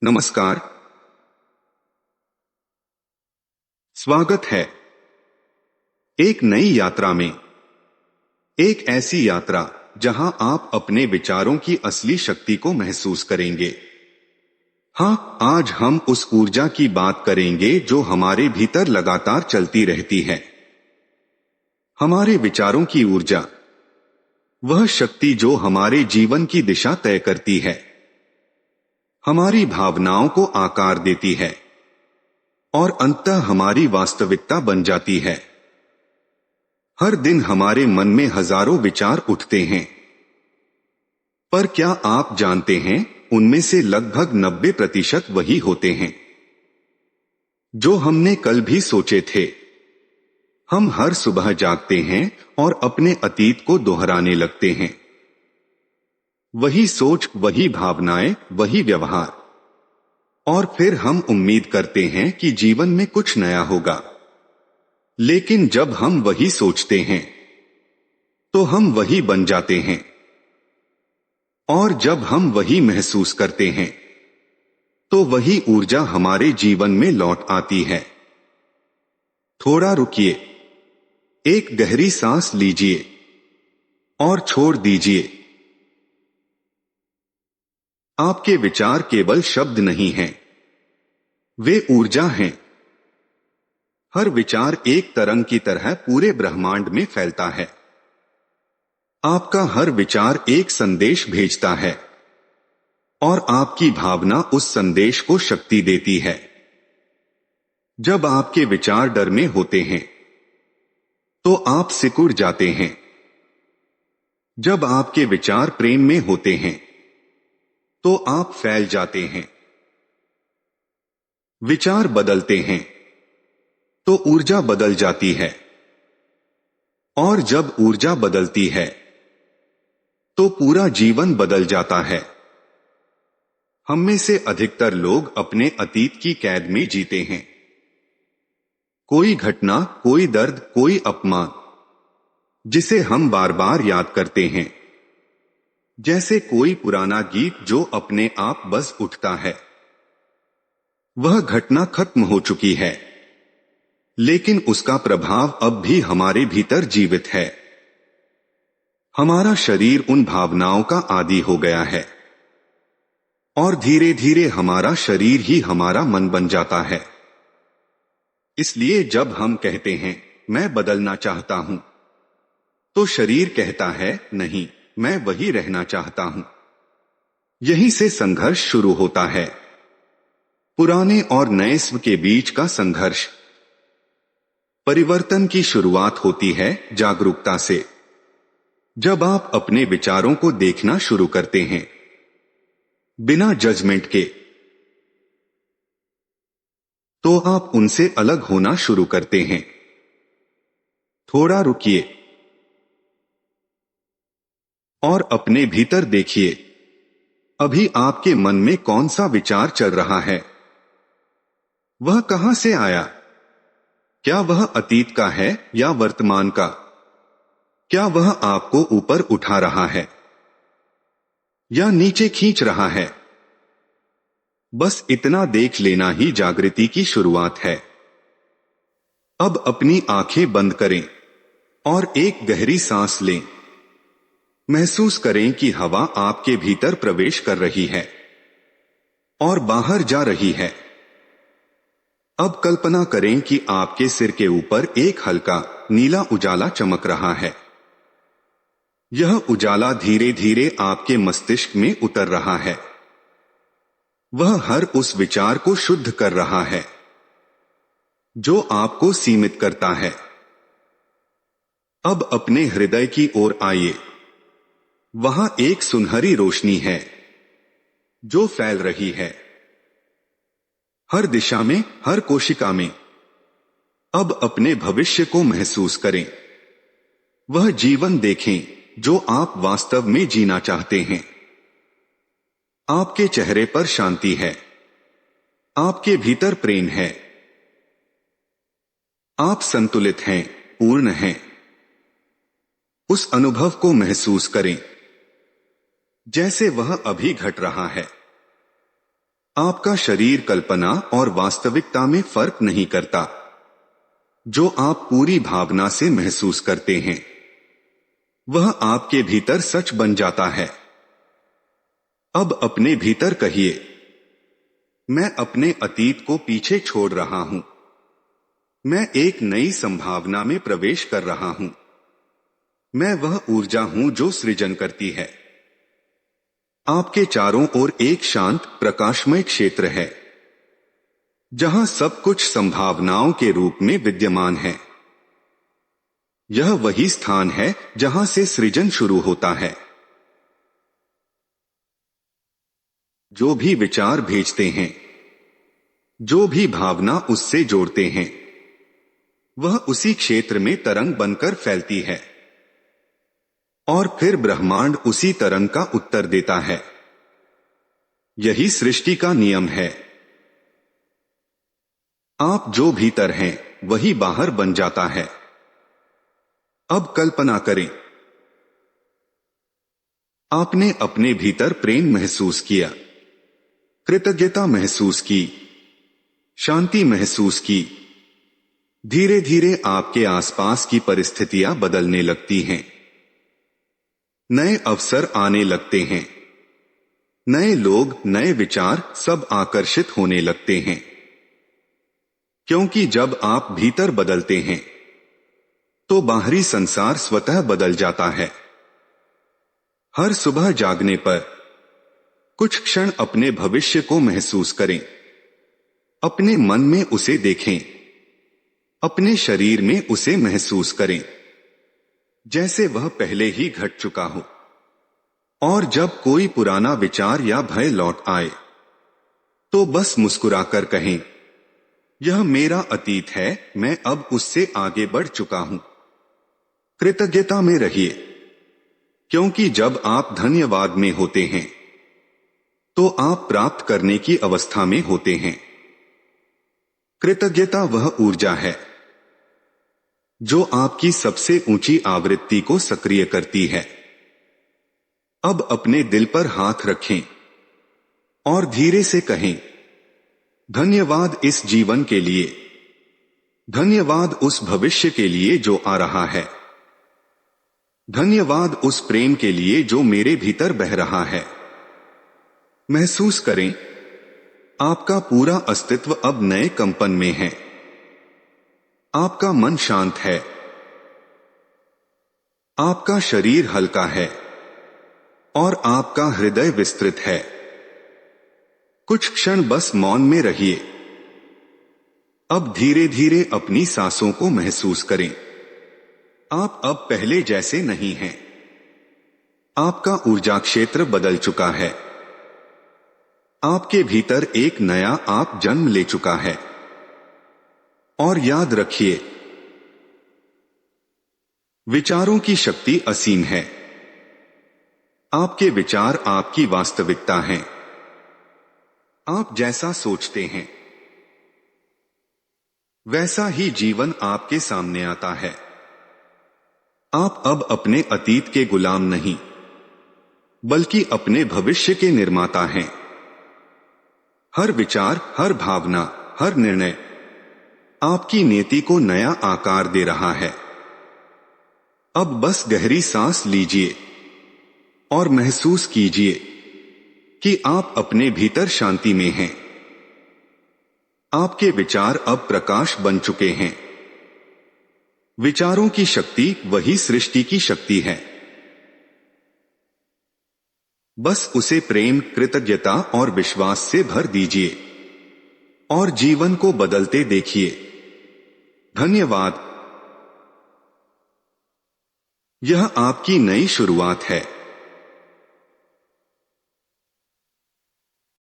नमस्कार। स्वागत है एक नई यात्रा में। एक ऐसी यात्रा जहां आप अपने विचारों की असली शक्ति को महसूस करेंगे। हाँ, आज हम उस ऊर्जा की बात करेंगे जो हमारे भीतर लगातार चलती रहती है। हमारे विचारों की ऊर्जा, वह शक्ति जो हमारे जीवन की दिशा तय करती है, हमारी भावनाओं को आकार देती है और अंततः हमारी वास्तविकता बन जाती है। हर दिन हमारे मन में हजारों विचार उठते हैं, पर क्या आप जानते हैं, उनमें से लगभग 90% वही होते हैं जो हमने कल भी सोचे थे। हम हर सुबह जागते हैं और अपने अतीत को दोहराने लगते हैं। वही सोच, वही भावनाएं, वही व्यवहार, और फिर हम उम्मीद करते हैं कि जीवन में कुछ नया होगा। लेकिन जब हम वही सोचते हैं तो हम वही बन जाते हैं, और जब हम वही महसूस करते हैं तो वही ऊर्जा हमारे जीवन में लौट आती है। थोड़ा रुकिए, एक गहरी सांस लीजिए और छोड़ दीजिए। आपके विचार केवल शब्द नहीं हैं, वे ऊर्जा हैं। हर विचार एक तरंग की तरह पूरे ब्रह्मांड में फैलता है। आपका हर विचार एक संदेश भेजता है और आपकी भावना उस संदेश को शक्ति देती है। जब आपके विचार डर में होते हैं तो आप सिकुड़ जाते हैं। जब आपके विचार प्रेम में होते हैं तो आप फैल जाते हैं। विचार बदलते हैं तो ऊर्जा बदल जाती है, और जब ऊर्जा बदलती है तो पूरा जीवन बदल जाता है। हम में से अधिकतर लोग अपने अतीत की कैद में जीते हैं। कोई घटना, कोई दर्द, कोई अपमान, जिसे हम बार बार याद करते हैं, जैसे कोई पुराना गीत जो अपने आप बस उठता है। वह घटना खत्म हो चुकी है, लेकिन उसका प्रभाव अब भी हमारे भीतर जीवित है। हमारा शरीर उन भावनाओं का आदी हो गया है, और धीरे धीरे हमारा शरीर ही हमारा मन बन जाता है। इसलिए जब हम कहते हैं, मैं बदलना चाहता हूं, तो शरीर कहता है, नहीं, मैं वही रहना चाहता हूं। यहीं से संघर्ष शुरू होता है, पुराने और नए स्व के बीच का संघर्ष। परिवर्तन की शुरुआत होती है जागरूकता से। जब आप अपने विचारों को देखना शुरू करते हैं, बिना जजमेंट के, तो आप उनसे अलग होना शुरू करते हैं। थोड़ा रुकिए और अपने भीतर देखिए, अभी आपके मन में कौन सा विचार चल रहा है? वह कहां से आया? क्या वह अतीत का है या वर्तमान का? क्या वह आपको ऊपर उठा रहा है या नीचे खींच रहा है? बस इतना देख लेना ही जागृति की शुरुआत है। अब अपनी आंखें बंद करें और एक गहरी सांस लें। महसूस करें कि हवा आपके भीतर प्रवेश कर रही है और बाहर जा रही है। अब कल्पना करें कि आपके सिर के ऊपर एक हल्का नीला उजाला चमक रहा है। यह उजाला धीरे धीरे आपके मस्तिष्क में उतर रहा है। वह हर उस विचार को शुद्ध कर रहा है जो आपको सीमित करता है। अब अपने हृदय की ओर आइए। वहां एक सुनहरी रोशनी है जो फैल रही है, हर दिशा में, हर कोशिका में। अब अपने भविष्य को महसूस करें। वह जीवन देखें जो आप वास्तव में जीना चाहते हैं। आपके चेहरे पर शांति है, आपके भीतर प्रेम है, आप संतुलित हैं, पूर्ण हैं। उस अनुभव को महसूस करें जैसे वह अभी घट रहा है। आपका शरीर कल्पना और वास्तविकता में फर्क नहीं करता। जो आप पूरी भावना से महसूस करते हैं वह आपके भीतर सच बन जाता है। अब अपने भीतर कहिए, मैं अपने अतीत को पीछे छोड़ रहा हूं। मैं एक नई संभावना में प्रवेश कर रहा हूं। मैं वह ऊर्जा हूं जो सृजन करती है। आपके चारों ओर एक शांत प्रकाशमय क्षेत्र है जहां सब कुछ संभावनाओं के रूप में विद्यमान है। यह वही स्थान है जहां से सृजन शुरू होता है। जो भी विचार भेजते हैं, जो भी भावना उससे जोड़ते हैं, वह उसी क्षेत्र में तरंग बनकर फैलती है और फिर ब्रह्मांड उसी तरंग का उत्तर देता है। यही सृष्टि का नियम है। आप जो भीतर हैं वही बाहर बन जाता है। अब कल्पना करें, आपने अपने भीतर प्रेम महसूस किया, कृतज्ञता महसूस की, शांति महसूस की। धीरे धीरे आपके आसपास की परिस्थितियां बदलने लगती हैं। नए अवसर आने लगते हैं। नए लोग, नए विचार सब आकर्षित होने लगते हैं। क्योंकि जब आप भीतर बदलते हैं तो बाहरी संसार स्वतः बदल जाता है। हर सुबह जागने पर कुछ क्षण अपने भविष्य को महसूस करें। अपने मन में उसे देखें। अपने शरीर में उसे महसूस करें जैसे वह पहले ही घट चुका हो। और जब कोई पुराना विचार या भय लौट आए तो बस मुस्कुराकर कहें, यह मेरा अतीत है, मैं अब उससे आगे बढ़ चुका हूं। कृतज्ञता में रहिए, क्योंकि जब आप धन्यवाद में होते हैं तो आप प्राप्त करने की अवस्था में होते हैं। कृतज्ञता वह ऊर्जा है जो आपकी सबसे ऊंची आवृत्ति को सक्रिय करती है। अब अपने दिल पर हाथ रखें और धीरे से कहें, धन्यवाद इस जीवन के लिए, धन्यवाद उस भविष्य के लिए जो आ रहा है, धन्यवाद उस प्रेम के लिए जो मेरे भीतर बह रहा है। महसूस करें, आपका पूरा अस्तित्व अब नए कंपन में है। आपका मन शांत है। आपका शरीर हल्का है और आपका हृदय विस्तृत है। कुछ क्षण बस मौन में रहिए। अब धीरे धीरे अपनी सांसों को महसूस करें। आप अब पहले जैसे नहीं हैं। आपका ऊर्जा क्षेत्र बदल चुका है। आपके भीतर एक नया आप जन्म ले चुका है। और याद रखिए, विचारों की शक्ति असीम है। आपके विचार आपकी वास्तविकता हैं। आप जैसा सोचते हैं वैसा ही जीवन आपके सामने आता है। आप अब अपने अतीत के गुलाम नहीं, बल्कि अपने भविष्य के निर्माता हैं। हर विचार, हर भावना, हर निर्णय आपकी नीति को नया आकार दे रहा है। अब बस गहरी सांस लीजिए और महसूस कीजिए कि आप अपने भीतर शांति में हैं। आपके विचार अब प्रकाश बन चुके हैं। विचारों की शक्ति वही सृष्टि की शक्ति है। बस उसे प्रेम, कृतज्ञता और विश्वास से भर दीजिए और जीवन को बदलते देखिए। धन्यवाद। यह आपकी नई शुरुआत है।